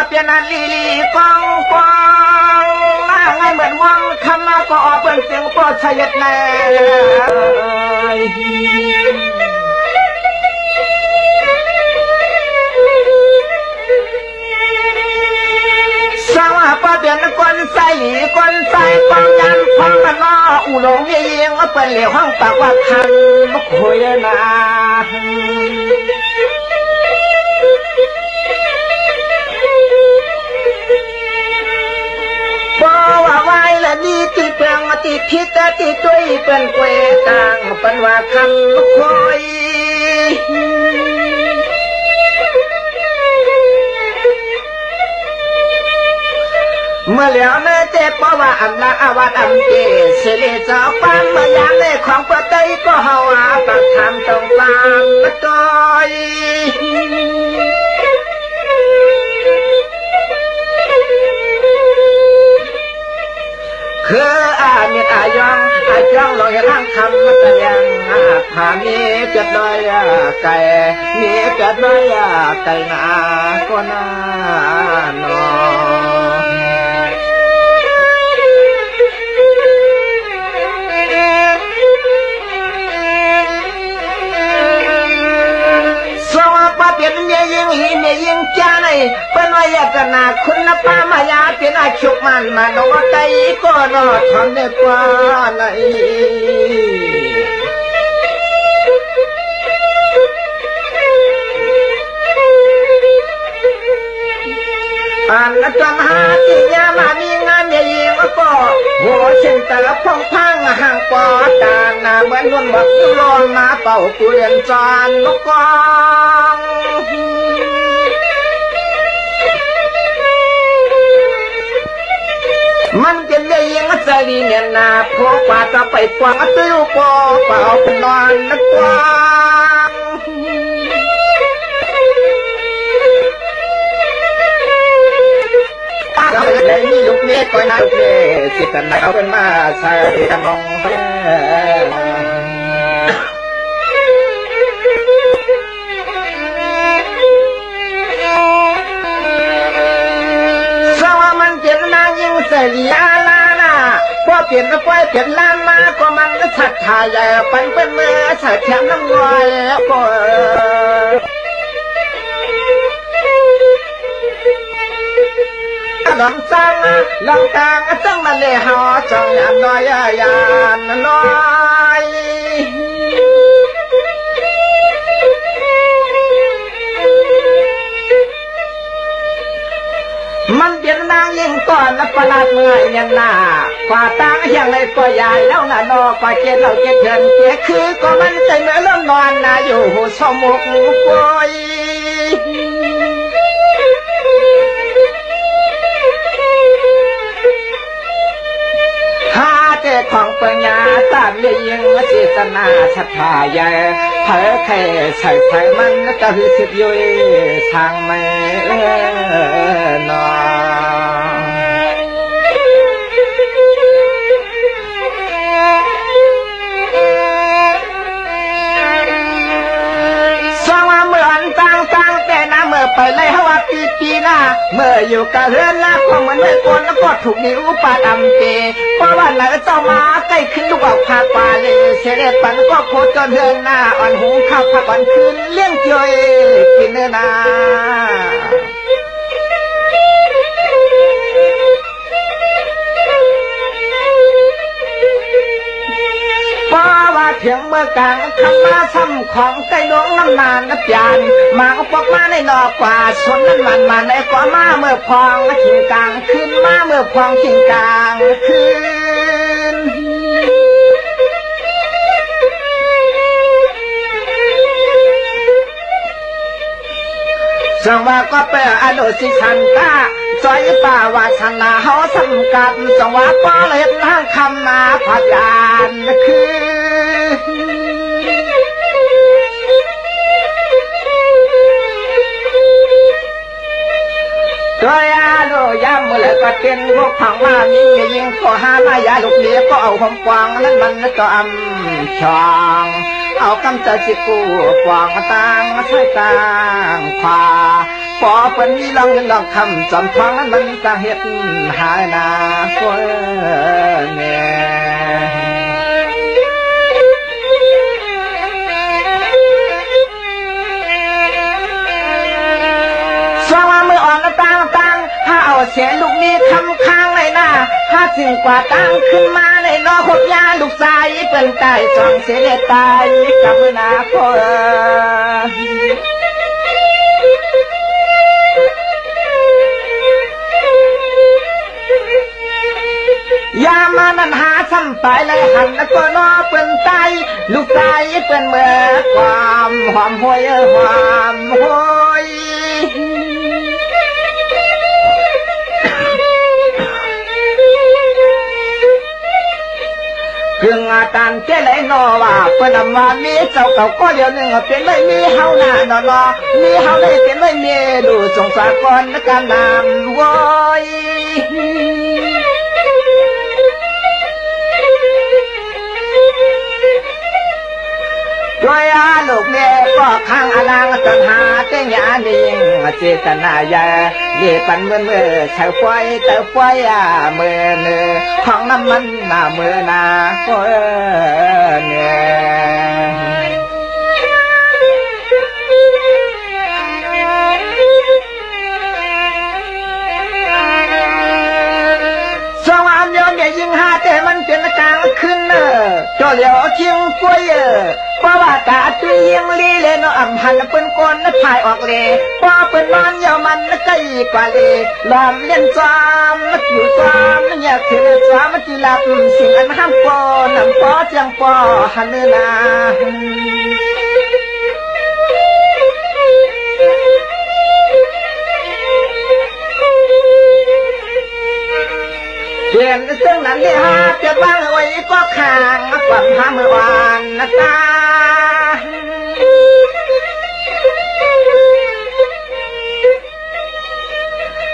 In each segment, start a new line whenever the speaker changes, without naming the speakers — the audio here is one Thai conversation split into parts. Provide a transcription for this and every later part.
เปลี่ยนอันลีลีกองกองหน้าไงเหมือนมองคำมาก็เปิ้นเสียงปอดชายแน่สาวป้าเปลี่ยนคนใส่กองยันพองมันนออูหลงยิงเปิ้นเหลียวห้องปากว่าคันมกคุยนาว่าไว้ละนี่ติเปลืองติพิษติตุ้ยเป็นเกวต่างเป็นว่าคำคอยเมื่อแล้วเมื่อเจ็บเพราะว่าอำนาจอวัตอำเจเสลีเจ้าปันเมื่อยามในของปะเตยก็เฮาอาปักทำตรงกลางมาจอยคือเมียยองจ้องลอยร่างคำมันยังผ่ามีเกิดน้อยไก่มีเกิดน้อยไก่นาก็น่านอเปลี่ยนเมียยิงหีเมียยิงจ้าในเป็นวิญญาณคุณป้ามายาเป็นอาชุกมันมาโนใจก็นอทนได้กว่าไหนอันละจอมหาที่ยามามีงานเมียยิงก็หัวเส้นแต่ละพองพังห่างปอดานาเหมือนนวลบักยุโรนมาเป่ากุเรียนจานนกกองมันจะได้ยังใจดีเนี่ยนาพวกป่าจะไปกวางตื้อปอเป่าเป็นนอนนักกวางเราได้มีลูกเมียคอยนักเล่สิกันเอาเป็นมาใส่กันมองเสียลานะพอเปลี่ยนก็เปลี่ยนล้านมาก็มันก็ชัดทายปันเป็นเมื่อใส่แถมน้ำลอยก็ลองจังลองกลางจังมาเลยหอจังยันน้อยยันน้อยมันเปลี่ยนนางยิ่งก่อนและประหลาดเมื่อยยังหน้ากว่าตางยังเลยก็ใหญ่แล้วน่ะนอกว่าเกศเราเกศเถื่อนเกศคือก็มันใจเมื่อเริ่มนอนน่ะอยู่สมุกปอยเจ้ของปัญญาตามเลี้ยงเจตนาศรัทธาใหญ่เผยแค่ใส่ไฟมันก็คือสิบยุยทางไม่นอสองว่าเมื่ออันต่างแต่น้ำเมื่อไปเลยฮาวาปีหน้าเมื่ออยู่กับเรือนละของมันไม่กวนแล้วก็ถูกนิ้วปาดำเปเพราะว่าไหนเจ้ามาใกล้ขึ้นลูกเอาพาป่าเลยเสด็จปันก็โคจรเรือนหน้าอ่อนหูข้าวผักอ่อนคืนเลี้ยงเจยกินเนื้อนาเพียงเมื่อกลางคำมาซ้ำของไก่ดวงน้ำนานนับยานมาเอาปอกมาในนอกกว่าชนนั้นมันมาในก่อมาเมื่อพองขิงกลางคืนมาเมื่อพองขิงกลางคืนสังว่าก็เปออนุสิชันตาซอยป่าวาสนาเฮาสำกัดสังว่าป้อเล็บทางคำมาพยานคือตัว ย้ำเมื่อไรก็เป็นพวกผังมายิงก็หามายาลูกเลี้ยก็เอาความกวางนั้นมันก็อำช่องเอากำจัดจิกูกวางมาตั้งมาใช้ตั้งขวา พอเป็นมีลองเงินลองคำจอมท้องนั้นมันจะเฮ็ดหายนาคนเนี่ยสว่ามืออ่อนละตั้งถ้าเอาเสียลูกนี้คำค้างเลยนะถ้าถึงกว่าตั้งขึ้นมาเลยนอขบยาลูกชายเป็นตายจองเสียตายกับมือนาคนยามานันหาซ้ำไปเลยหันก็นอเป็นตายลูกชายเป็นเมื่อความหอมหวยความหวยเรื่องอาการเจ้าเลยนอว่าเป็นมามีเจ้าเก่าก็เดียวหนึ่งเป็นไม่มีเฮาหน้านอนมีเฮาได้เป็นไม่มีดูสงสารก่อนในการนำวอยด้วยอาลูกเนี่ยก็ข้างอลังตัณหาเจ้าหยาดิงเจตนาใหญ่เย่ปันเมื่อเฉาไฟเตาไฟเมื่อเนื้อของน้ำมันเมื่อนาก็เนี่ยสองอันโยนอย่ายิงหาแต่มันเป็นกลางขึ้นจอเหลียวชิงกล้วยเพราะว่าตาตุยยังลีเลนอ่ำหันเป็นก้นพายออกเลยพอเป็นนอนเยามันใกล้กว่าเลยลอมเล่นซ้อมอยู่ซ้อมอยากถือซ้อมจีหลับสิ่งอันห้ามปอนำปอเจียงปอหันนาเปลี่ยนเส้นนั้นที่หาจะบ้างไว้ก็ข้างก่อนหาเมื่อวานนะตา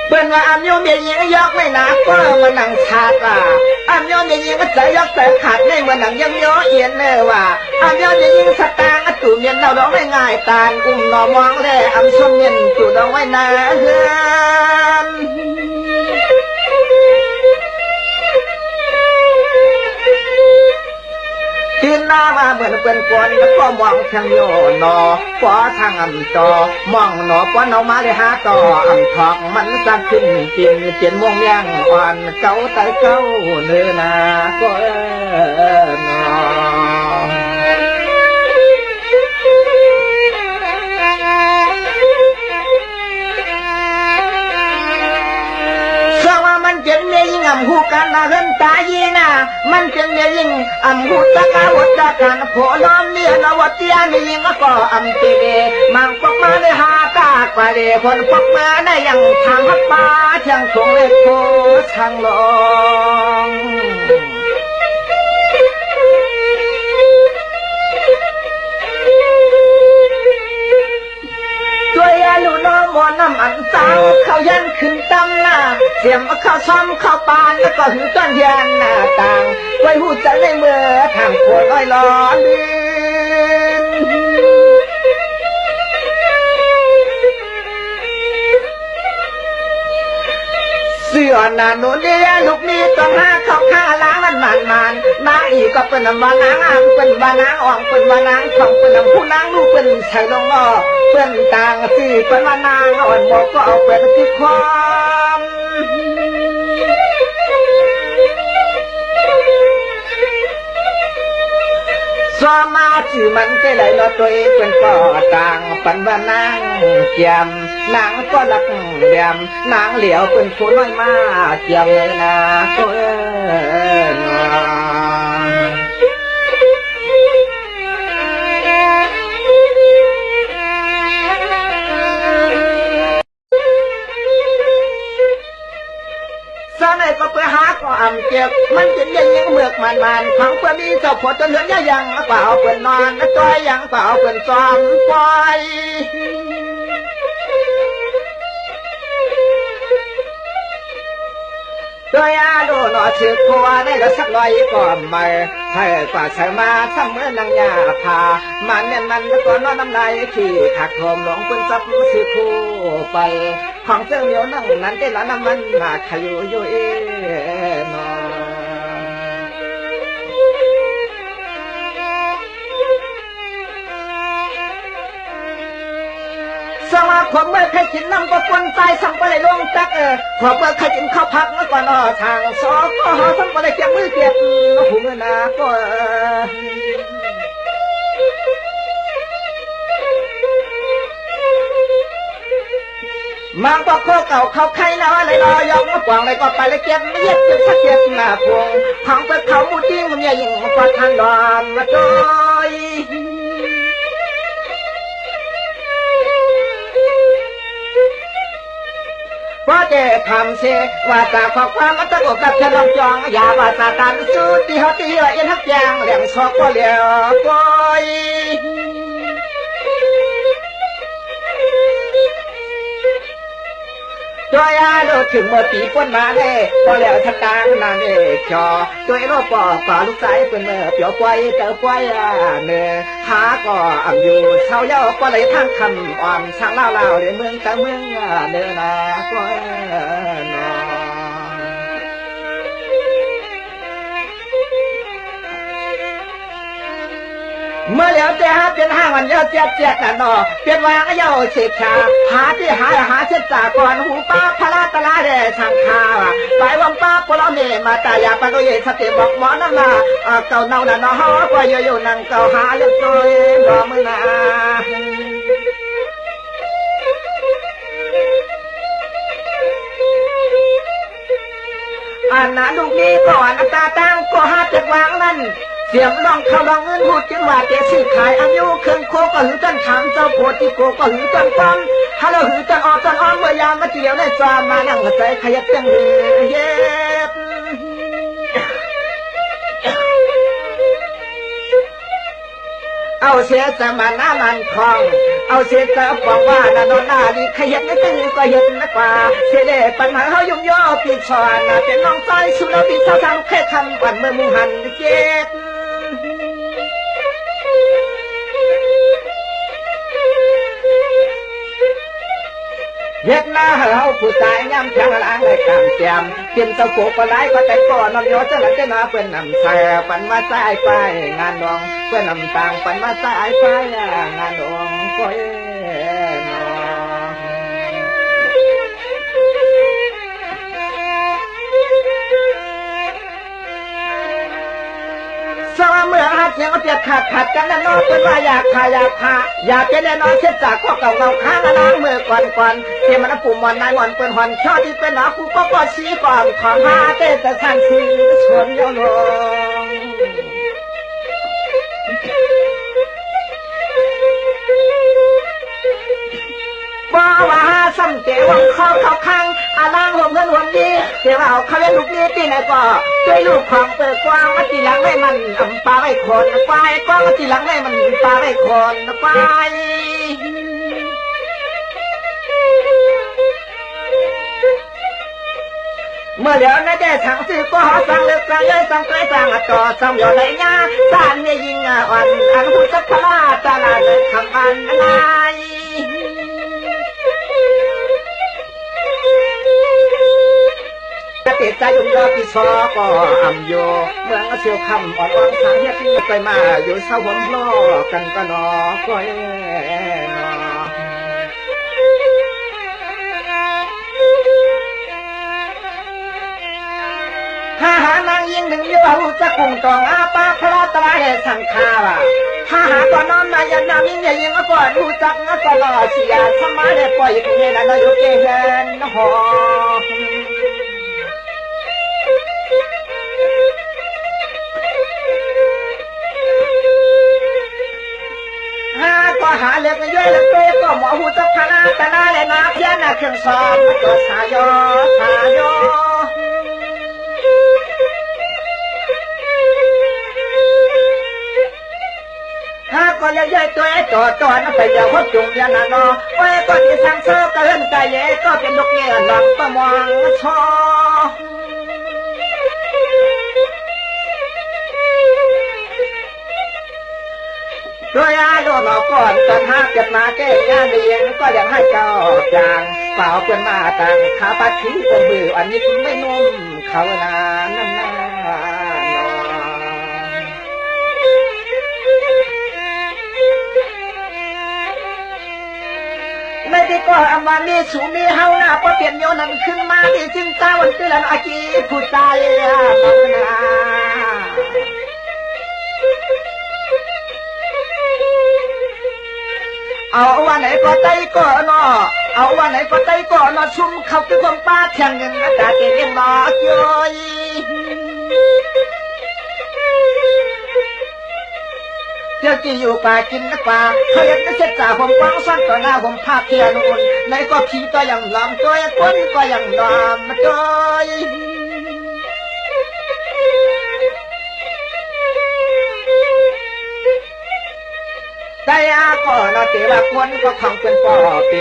เป็นว่าอันโยมยิงยกไม่หนักก็มันหนังขาดอันโยมยิงก็จะยกแต่ขาดในมันหนังยังย่อเอียนเลยว่าอันโยมยิงสตางค์ตู่เมียนเราร้องไม่ง่ายตาลอุ้มนอมองแล่อันชมเมียนตู่ร้องไว้นาเฮือนตื่นหน้ามาเหมือนเป็นคนแล้วก็มองทางโยนอปอทางจอมองหนอปอนเอามาเลยหาต่อทองมันจะขึ้นกินเปลี่ยนม่วงย่างอ่อนเก่าแต่เก่าเนื้อนาก็นเป็นเมียยิงอ่ำหูกันเริ่มตายยีน่ะมันเป็นเมียยิงอ่ำหูตะกาวัดตะกันโผล่เมียนวัดเตียนยิงก็อ่ำเตเดมังปกมาในหากากว่าเดคนปกมาในยังทางฮับป้าเชียงคงเล็กโคทางลงด้วยอายุน้องมอน้ำอันสังเขายันขึ้นตำหน้าเสียมเข้าซ้อมเข้าปานแล้วก็หือต้นยานหน้าต่างไว้หูใจในเมื่อทางปวดลอยล้อลื่นเสื้อหน้าหนูเดียลูกนี้ต้องหาเข้าข้าล้างมันนางอีกก็เป็นว่านางอ่างเป็นว่านางอ่องเป็นว่านางของเป็นผู้นางลูกเป็นชายลงล้อเป็นต่างสื่อเป็นว่านางอ่อนบอกก็เอาเป็นที่ความสมาธิมันก็เลยเราตัวเองเป็นก่อต่างปันว่านางเจียมนางก็รักเดียมนางเหลียวเป็นผู้น้อยมาเจียมเลยนะก็ก็เพื่อหาก็อ่ำเจ็บมันจะยังเมือกมันของเพื่อมีเจ้าผลจะเหลือยังเปล่าเปิ่นนอนจอยยังเปล่าเปิ่นซ้อมปล่อยโดยอาโดนอถือครัวได้แล้วสักหน่อยก่อนมา ให้กว่าใส่มาทำเมื่อนางยาพามันเนี่ยมันก็นอนน้ำลายขี้ถักโถมหลงเป็นซับสิคู่ไปของเจ้าเหนียวนั่งนั้นได้ละน้ำมันหนักขยุยเอนอสมาคมเมื่อใครกินน้ำก็ควนตายสั่งไปเลยลงจักพอเมื่อใครกินข้าวผักแล้วก็นอทางสอก็หอสั่งไปเลยเก็บมือเก็บหูเมื่อนาก็มังก็โคเก่าเขาใครแล้วอะไรรอยองมากวางเลยก็ไปเลยเก็บไม่เย็บเก็บสักเก็บหน้าพวงของเปิดเขามูจิ้งมันใหญ่ยิ่งกว่าทางดอนมาจอยว่าจะทำเสว่าจากข้อความมันตะกกับฉลองจองอย่าว่าตาตานสู้ที่เขาตีละเอ็นทักอย่างแหลงซอกก็เหลียวก้อยตัวอาลูกถึงเมื่อปีป้นมาเน่พอแล้วทักกางนาเน่จอตัวโลกป่าลูกสายเป็นเมื่อเปียวไกวเตอไกวเนื้อหาก็อ่ำอยู่เช้าเย้าก็เลยทางคำอ่อนช่างเล่าในเมืองแต่เมืองเนื้อนาก็นอเมื่อแล้วแต่หาเป็นห้างวันเยอะเจ็ดน่ะนอเป็นวางเยาเสกชาหาที่หาเช็ดจากก่อนหูป้าพระราตลาเดช่างข้าวไปวังป้าพลเนมาตายาปะก็เยสติบอกหมอนั่นล่ะเก่าเน่าน่ะนอฮอก็อยู่นั่งเก่าหาเล็กน้อยรอมือนาอันนั้นลูกนี้ก่อนตาตั้งก็หาจากวางนั่นเสียมลองเขาลองเงินพูดจึงว่าเตะซื้อขายอายุเครื่องโคก็หือต้นถามเจ้าโพธิโกก็หือต้นฟังฮัลโหลหือต้นอ้อเมื่อยามมาเกี่ยวในจอมานั่งใจขยับจังเลยเย็บเอาเสียจะมาหน้ามันคลองเอาเสียจะบอกว่านาโนนาดีขยันไม่ตื่นก็เห็นนักว่าเสียเดปัญหาเขายุ่งย่อปีชอนเป็นน้องใจสุดปีเท่าทางแค่คำวันเมื่อมุหันเจ็ดเฮ็ดหน้าเราผู้ตายย้ำจังล้างเลยกำเตียมกินตะโกปลายก็แต่ก่อนนอนย้อนจะหลังจะนาเป็นนำใส่ปันมาใส่ไปงานดองเป็นนำต่างปันมาใส่ไปงานดองก็นอสว่าเมื่ออาเจียงก็เปียกขาดกันแล้วนอนเป็นว่าอยากขาอยากเป็นแน่นอนเช็ดจากข้อเก่าเราค้างล้างเมื่อก่อนเที่มันปุ่มมันนายหมอนเป็นหอนชอที่เป็นหนาคู่ก็ชี้ก่อนของหาเต้แต่สั่งซื้อชวนเยาว์ลงบ่ว่าซ้ำเตวังเขาข้างอาล่างหัวเงินหัวดีเดี๋ยวเอาเขาเล่นลูกนี้ตีไหนก็ด้วยลูกของเปิดกว้างมาตีหลังให้มันปลาไม่คนควายกว้างมาตีหลังให้มันปลาไม่คนควายเมื่อเดี๋ยวนั่นได้สั่งซื้อก็หอสั่งเลือกสั่งเลยสั่งใครสั่งต่อสั่งอยู่ในงานสั่งเนี่ยยิงอ่อนอันผู้สักพลาตาลาเลยคำอันอะไรเตะใจยุ่งยอดที่ซอก็อ่ำโยเมืองเสียวคำอ่อนทางเฮียที่ไปมาอยู่เศร้าหัวล้อกันก็นอก็นอถ้าหานางยิงหนึ่งอยู่หูจะคงตองอาปาพระตราเหตุสังขารถ้าหาก่อนน้อมนายนามิงอย่ายิงก่อนหูจักงั้นก็รอเสียสมาเดปล่อยเงี้ยนะนายกเกนหอก็หาเล็กย่อยเล็กเต้ก็หมอหูจักพนาแต่นาเลยนะเพี้ยนเครื่องซ้อมก็สายถ้าก็ย่อยตัวนั่นไปเดี๋ยววัดจุงยานาโนไว้ก็ที่สังเสริญก็เห็นใจเย่ก็เป็นลูกเงี้ยหลังประมวงชอ โดยอาโดนออกก่อนตอนหาเกิดมาแก้งานเรียนก็ยังให้เจ้าจางเปล่าเพื่อนมาต่างขาปัดขี้กมืออันนี้ไม่นุ่มเขานานนั่นนไม่ได้ก็อำวันนี้สูมีเฮาหน้าพอเปลี่ยนโยนันขึ้นมาที่จึงตาวันตื่นอากีผู้ใจปักนาเอาวันไหนก็ไตก็นอเอาวันไหนก็ไตก็นอชุ่มเข้าคือความป้าแข่งเงินตาเก่งนอเย้ยเจ้าที่อยู่ป่ากินนักป่าเขาอยากจะเช็ดจ่าผมฟังซ้อนต่อหน้าผมภาพเทียนอุ่นในก็ผีก็ยังลำตัวคนก็ยังลำตัวแต่ยาก็นอเทว่าคนก็ของเป็นปอเป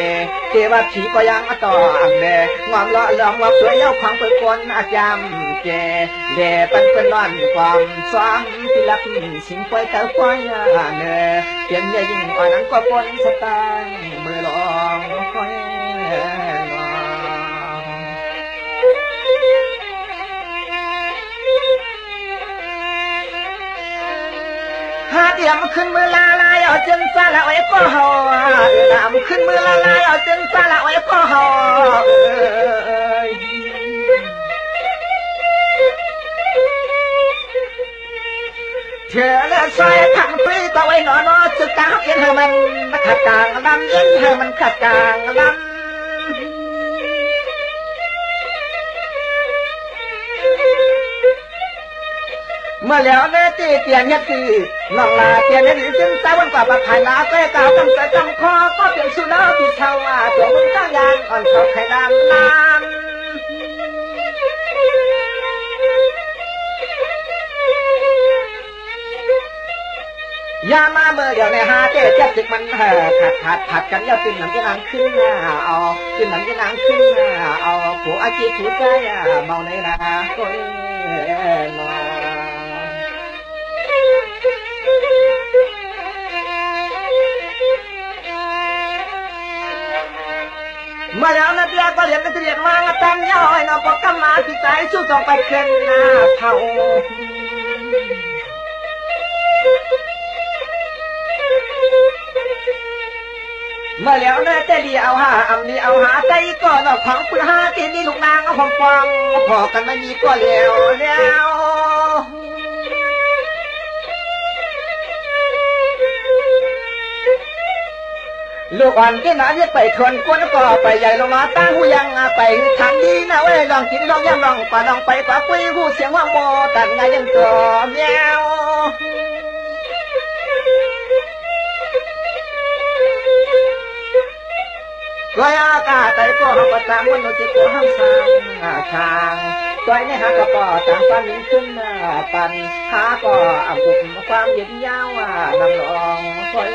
เทว่าผีก็ยังมาต่ออังเดงอมเลาะลอมว่าเพื่อเย้าของเป็นคนอาจามเจเดเป็นนอนความซ้อมที่รับสิ่งไปเต้าไปเนเปลี่ยนเยยิ่งกว่านั้นก็ปนสไตล์มือลองคอยหาเดียมขึ้นมือลาลายเอาจนซาละไว้ก็หอดามขึ้นมือลาลายเอาจนซาละไว้ก็หอเธอและใส่ทั้งปีต่อไว้หนอจุดตาเย็นให้มันขัดกลางลำเย็นให้มันขัดกลางลำเมื่อแล้วเนื้อตีเตียนเนี่ยคือน้องลาเตียนเนี่ยจึงสาววันกว่าปะภายนาก็กล่าวตั้งแต่จำคอก็เปลี่ยนสุนัขที่เช่าว่าตัวมึงตั้งยางอ่อนเขาไข่ดำน้ำยามาเมื่อเดี๋ยวในหาเจ๊เจ็บจิกมันผัดกันยาขึ้นหนังจะนางขึ้นเอาขึ้นหนังจะนางขึ้นเอาผัวอาชีพผัวใจเมาในนาก็นอนเมื่อแล้วนักเรียนก็เรียนนักเรียนว่างตั้งย่อยนอปกำมาที่ใจสู้ต้องไปเคลื่อนหน้าเท่าเมื่อแล้วเนี่ยแต่ดีเอาหาอำนี้เอาหาใจก็นอกของปืนหาที่นี่ลูกนางเอาผมฟังพอกันไม่มีก็แล้วลูกอ่อนที่หนาเรียกไปทวนก้นก็ไปใหญ่ลงมาตั้งหูยังไปทางดีนะเว้ยลองกินลองยังลองป่าลองไปป่าคุยหูเสียงว่าโมตัดไงยังตัวแมวก็อากาศแต่ก็ห้องประจำวันโนจิตก็ห้องสร้างทางตัวนี้หากระป๋อต่างความยิ่งขึ้นปันหาก็อ่ำบุกความเย็นยาวนำลองคอย